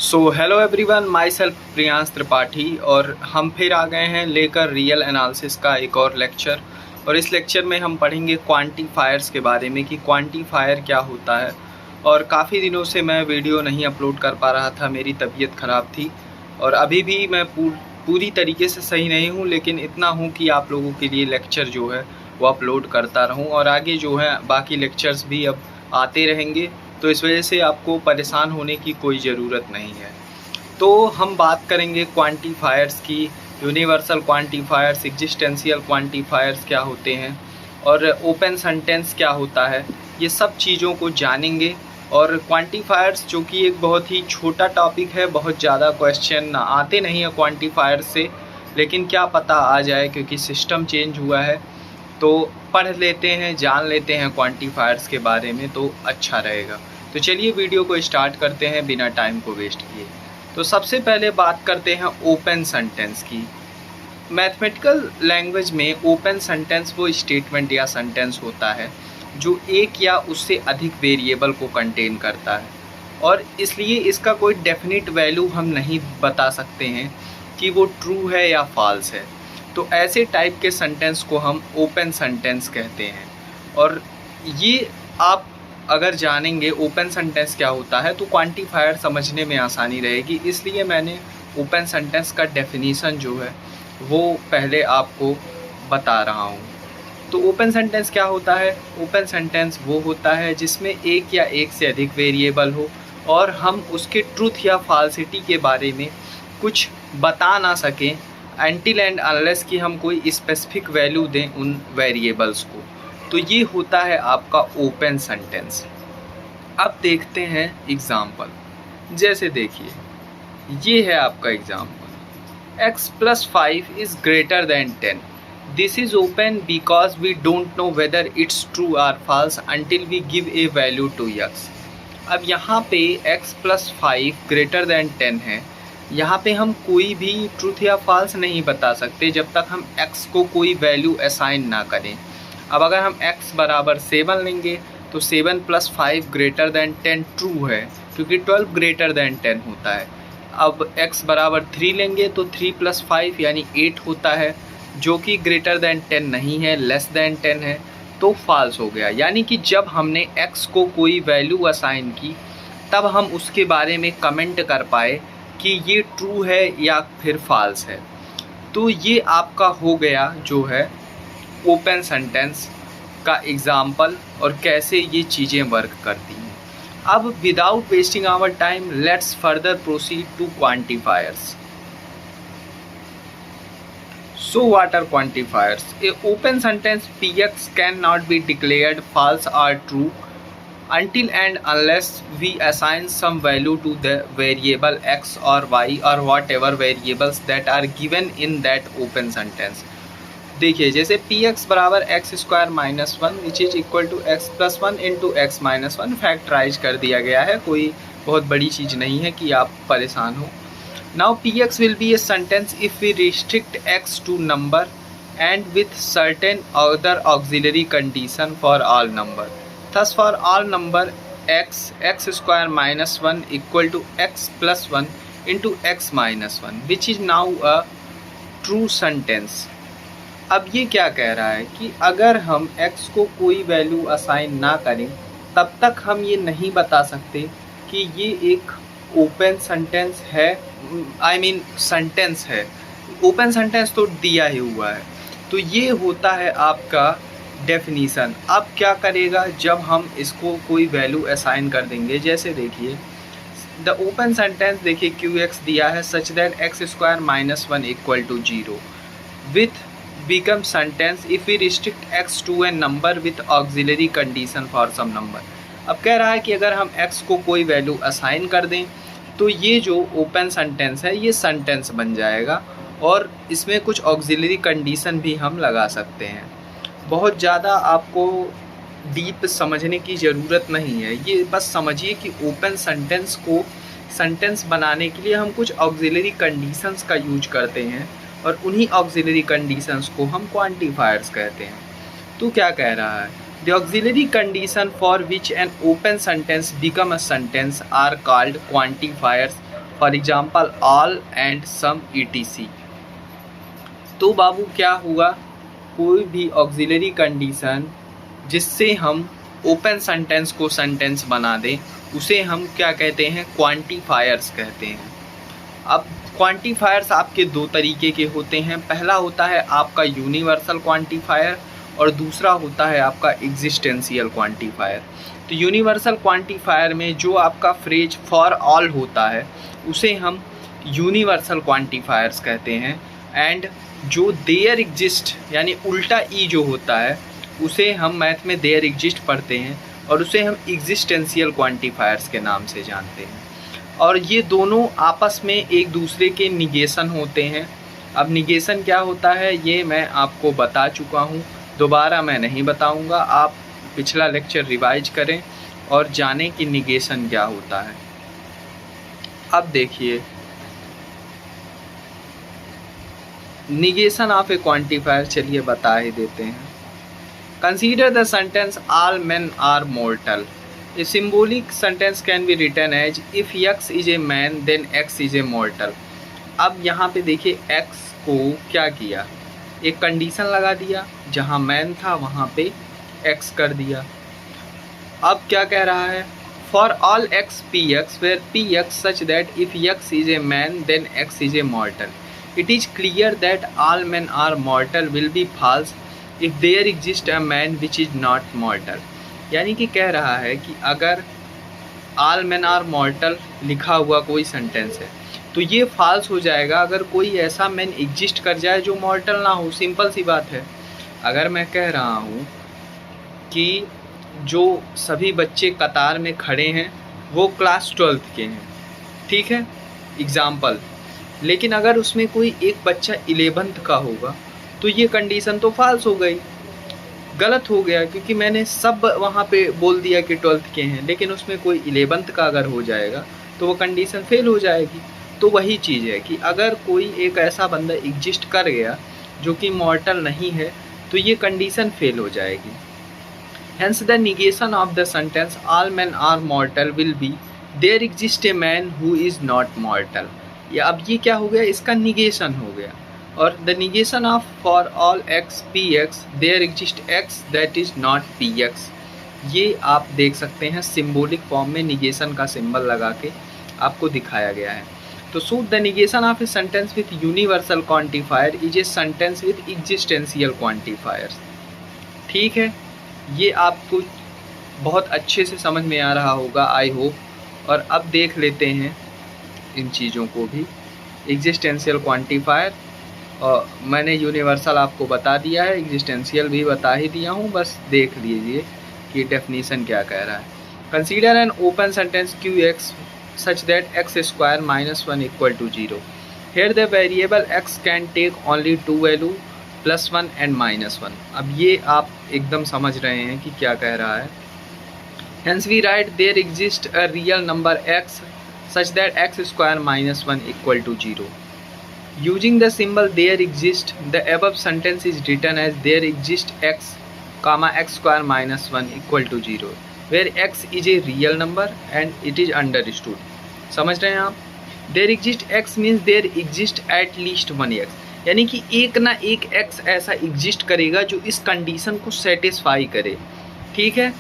So hello everyone, my self Priyansh Tripathi और हम फिर आ गए हैं लेकर रियल एनालिसिस का एक और लेक्चर। और इस लेक्चर में हम पढ़ेंगे क्वांटिफायर्स के बारे में कि क्वांटिफायर क्या होता है। और काफ़ी दिनों से मैं वीडियो नहीं अपलोड कर पा रहा था, मेरी तबीयत ख़राब थी और अभी भी मैं पूरी तरीके से सही नहीं हूँ, लेकिन इतना हूँ कि आप लोगों के लिए लेक्चर जो है वो अपलोड करता रहूँ और आगे जो है बाकी लेक्चर्स भी अब आते रहेंगे, तो इस वजह से आपको परेशान होने की कोई ज़रूरत नहीं है। तो हम बात करेंगे क्वांटिफायर्स की। यूनिवर्सल क्वांटिफायर्स, एग्जिस्टेंशियल क्वांटिफायर्स क्या होते हैं और ओपन सेंटेंस क्या होता है, ये सब चीज़ों को जानेंगे। और क्वांटिफायर्स जो कि एक बहुत ही छोटा टॉपिक है, बहुत ज़्यादा क्वेश्चन आते नहीं है क्वांटिफायर्स से, लेकिन क्या पता आ जाए क्योंकि सिस्टम चेंज हुआ है। तो पढ़ लेते हैं, जान लेते हैं क्वांटिफायर्स के बारे में, तो अच्छा रहेगा। तो चलिए वीडियो को स्टार्ट करते हैं बिना टाइम को वेस्ट किए। तो सबसे पहले बात करते हैं ओपन सेंटेंस की। मैथमेटिकल लैंग्वेज में ओपन सेंटेंस वो स्टेटमेंट या सेंटेंस होता है जो एक या उससे अधिक वेरिएबल को कंटेन करता है, और इसलिए इसका कोई डेफिनेट वैल्यू हम नहीं बता सकते हैं कि वो ट्रू है या फॉल्स है। तो ऐसे टाइप के सेंटेंस को हम ओपन सेंटेंस कहते हैं। और ये आप अगर जानेंगे ओपन सेंटेंस क्या होता है तो क्वांटिफायर समझने में आसानी रहेगी, इसलिए मैंने ओपन सेंटेंस का डेफिनीशन जो है वो पहले आपको बता रहा हूँ। तो ओपन सेंटेंस क्या होता है? ओपन सेंटेंस वो होता है जिसमें एक या एक से अधिक वेरिएबल हो और हम उसके ट्रूथ या फॉल्सिटी के बारे में कुछ बता ना सकें अनटिल एंड अनलेस कि हम कोई स्पेसिफिक वैल्यू दें उन वेरिएबल्स को। तो ये होता है आपका ओपन सेंटेंस। अब देखते हैं एग्जाम्पल। जैसे देखिए, ये है आपका example, x+5 is greater than 10। This is open because we don't know whether it's true और false until we give a value to x। अब यहाँ पे x+5 ग्रेटर देन 10 है, यहाँ पे हम कोई भी ट्रूथ या फॉल्स नहीं बता सकते जब तक हम x को कोई वैल्यू असाइन ना करें। अब अगर हम x बराबर 7 लेंगे तो 7 + 5 ग्रेटर देन 10 ट्रू है, क्योंकि 12 ग्रेटर देन 10 होता है। अब x बराबर 3 लेंगे तो 3 + 5 यानी 8 होता है, जो कि ग्रेटर देन 10 नहीं है, लेस देन 10 है, तो फॉल्स हो गया। यानी कि जब हमने x को कोई वैल्यू असाइन की तब हम उसके बारे में कमेंट कर पाए कि ये ट्रू है या फिर फॉल्स है। तो ये आपका हो गया जो है ओपन सेंटेंस का एग्जाम्पल और कैसे ये चीज़ें वर्क करती हैं। अब without wasting our time let's further proceed to quantifiers. So what are quantifiers? A open sentence Px cannot be declared false or true until and unless we assign some value to the variable x or y or whatever variables that are given in that open sentence. देखिए, जैसे Px बराबर x² - 1 which is equal to x+1 into x-1 factorise कर दिया गया है, कोई बहुत बड़ी चीज़ नहीं है कि आप परेशान हो। Now Px will be a sentence if we restrict x to number and with certain other auxiliary condition for all number. Thus for all number x² - 1 equal to x+1 into x-1, which is now a true sentence. अब ये क्या कह रहा है कि अगर हम x को कोई वैल्यू असाइन ना करें तब तक हम ये नहीं बता सकते कि ये एक ओपन सेंटेंस है, सेंटेंस है। ओपन सेंटेंस तो दिया ही हुआ है। तो ये होता है आपका डेफिनीशन। अब क्या करेगा जब हम इसको कोई वैल्यू असाइन कर देंगे? जैसे देखिए, द ओपन सेंटेंस देखिए Qx दिया है such that x² - 1 equal to 0 with become sentence if we restrict x to a number with auxiliary condition for some number. अब कह रहा है कि अगर हम x को कोई वैल्यू असाइन कर दें तो ये जो ओपन सेंटेंस है ये सेंटेंस बन जाएगा और इसमें कुछ ऑक्सिलरी कंडीशन भी हम लगा सकते हैं। बहुत ज़्यादा आपको डीप समझने की ज़रूरत नहीं है, ये बस समझिए कि ओपन सेंटेंस को सेंटेंस बनाने के लिए हम कुछ ऑक्सिलरी कंडीशंस का यूज करते हैं और उन्हीं ऑक्सिलरी कंडीशंस को हम क्वांटिफायर्स कहते हैं। तो क्या कह रहा है? The auxiliary condition for which an open sentence become a sentence are called quantifiers for example all and some etc। तो बाबू क्या हुआ, कोई भी ऑक्सिलरी कंडीशन जिससे हम ओपन सेंटेंस को सेंटेंस बना दें उसे हम क्या कहते हैं, क्वांटिफायर्स कहते हैं। अब क्वांटिफायर्स आपके दो तरीके के होते हैं, पहला होता है आपका यूनिवर्सल क्वांटिफायर और दूसरा होता है आपका एग्जिस्टेंशियल क्वांटिफायर। तो यूनिवर्सल क्वांटिफायर में जो आपका फ्रेज फॉर ऑल होता है उसे हम यूनिवर्सल क्वांटिफायर्स कहते हैं, एंड जो देयर एग्जिस्ट यानी उल्टा ई जो होता है उसे हम मैथ में देयर एग्जिस्ट पढ़ते हैं और उसे हम एग्जिस्टेंशियल क्वांटिफायर्स के नाम से जानते हैं। और ये दोनों आपस में एक दूसरे के निगेशन होते हैं। अब निगेशन क्या होता है ये मैं आपको बता चुका हूँ, दोबारा मैं नहीं बताऊँगा। आप पिछला लेक्चर रिवाइज करें और जानें कि निगेशन क्या होता है। अब देखिए, निगेशन ऑफ ए क्वांटिफायर चलिए बता ही देते हैं। Consider the sentence all men are mortal. A symbolic sentence can be written as if x is a man then x is a mortal. अब यहाँ पे देखिए x को क्या किया, एक कंडीशन लगा दिया, जहाँ मैन था वहाँ पे x कर दिया। अब क्या कह रहा है, for all x px where px such that if x is a man then x is a mortal it is clear that all men are mortal will be false if there exists a man which is not mortal। यानी कि कह रहा है कि अगर all men are mortal लिखा हुआ कोई सेंटेंस है तो ये फॉल्स हो जाएगा अगर कोई ऐसा मैन एग्जिस्ट कर जाए जो मॉर्टल ना हो। सिंपल सी बात है। अगर मैं कह रहा हूँ कि जो सभी बच्चे कतार में खड़े हैं वो क्लास 12th के हैं, ठीक है, एग्ज़ाम्पल, लेकिन अगर उसमें कोई एक बच्चा 11th का होगा तो ये कंडीशन तो फॉल्स हो गई, गलत हो गया, क्योंकि मैंने सब वहाँ पे बोल दिया कि 12th के हैं, लेकिन उसमें कोई 11th का अगर हो जाएगा तो वो कंडीशन फेल हो जाएगी। तो वही चीज़ है कि अगर कोई एक ऐसा बंदा एग्जिस्ट कर गया जो कि मॉर्टल नहीं है तो ये कंडीशन फेल हो जाएगी। Hence the negation of the sentence all man are mortal will be there exist a man who is not mortal. या अब ये क्या हो गया, इसका निगेशन हो गया। और the negation of for all x px there exist x that is not px, ये आप देख सकते हैं सिंबॉलिक फॉर्म में निगेशन का सिंबल लगा के आपको दिखाया गया है। तो so the negation of a sentence with universal quantifier is a sentence with existential quantifiers. ठीक है, ये आपको बहुत अच्छे से समझ में आ रहा होगा आई होप। और अब देख लेते हैं इन चीज़ों को भी। एग्जिस्टेंशियल क्वांटिफायर और मैंने यूनिवर्सल आपको बता दिया है, एग्जिस्टेंशियल भी बता ही दिया हूँ, बस देख लीजिए कि डेफिनीशन क्या कह रहा है। Consider an open sentence Q X such that X square minus 1 equal to 0। Here the variable X can take only 2 value +1 and -1। अब ये आप एकदम समझ रहे हैं कि क्या कह रहा है। Hence we write there exist a real number X such that x square minus 1 equal to 0. Using the symbol there exist, the above sentence is written as there exist x comma x square minus 1 equal to 0, where x is a real number and it is understood. समझ रहे हैं आप? There exist x means there exist at least one x, यानी कि एक ना एक x ऐसा एग्जिस्ट करेगा जो इस कंडीशन को सेटिस्फाई करे। ठीक है,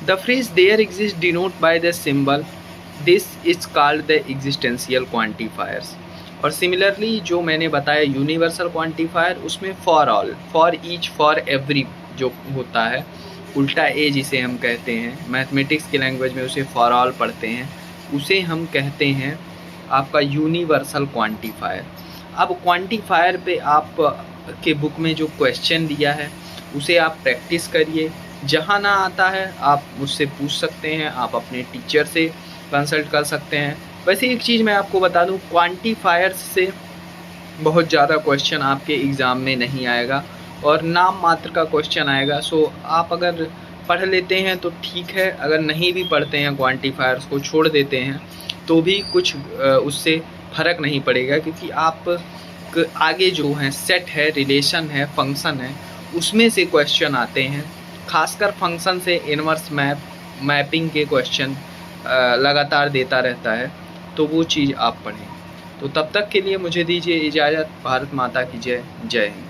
the phrase there exist denote by the symbol this is called the existential quantifiers. और सिमिलरली जो मैंने बताया यूनिवर्सल क्वांटिफायर, उसमें for all, for each, for every जो होता है, उल्टा ए जिसे हम कहते हैं, मैथमेटिक्स की लैंग्वेज में उसे फॉर ऑल पढ़ते हैं, उसे हम कहते हैं आपका यूनिवर्सल क्वांटिफायर। अब क्वांटिफायर पे आप के बुक में जो क्वेश्चन दिया है उसे आप प्रैक्टिस करिए। जहाँ ना आता है आप मुझसे पूछ सकते हैं, आप अपने टीचर से कंसल्ट कर सकते हैं। वैसे एक चीज़ मैं आपको बता दूं, क्वांटिफायर्स से बहुत ज़्यादा क्वेश्चन आपके एग्ज़ाम में नहीं आएगा और नाम मात्र का क्वेश्चन आएगा। सो आप अगर पढ़ लेते हैं तो ठीक है, अगर नहीं भी पढ़ते हैं, क्वांटिफायर्स को छोड़ देते हैं तो भी कुछ उससे फ़र्क नहीं पड़ेगा, क्योंकि आप आगे जो हैं सेट है, रिलेशन है, फंक्शन है, उसमें से क्वेश्चन आते हैं। खासकर फंक्शन से इनवर्स मैपिंग के क्वेश्चन लगातार देता रहता है। तो वो चीज़ आप पढ़ें। तो तब तक के लिए मुझे दीजिए इजाज़त। भारत माता की जय। जय हिंद।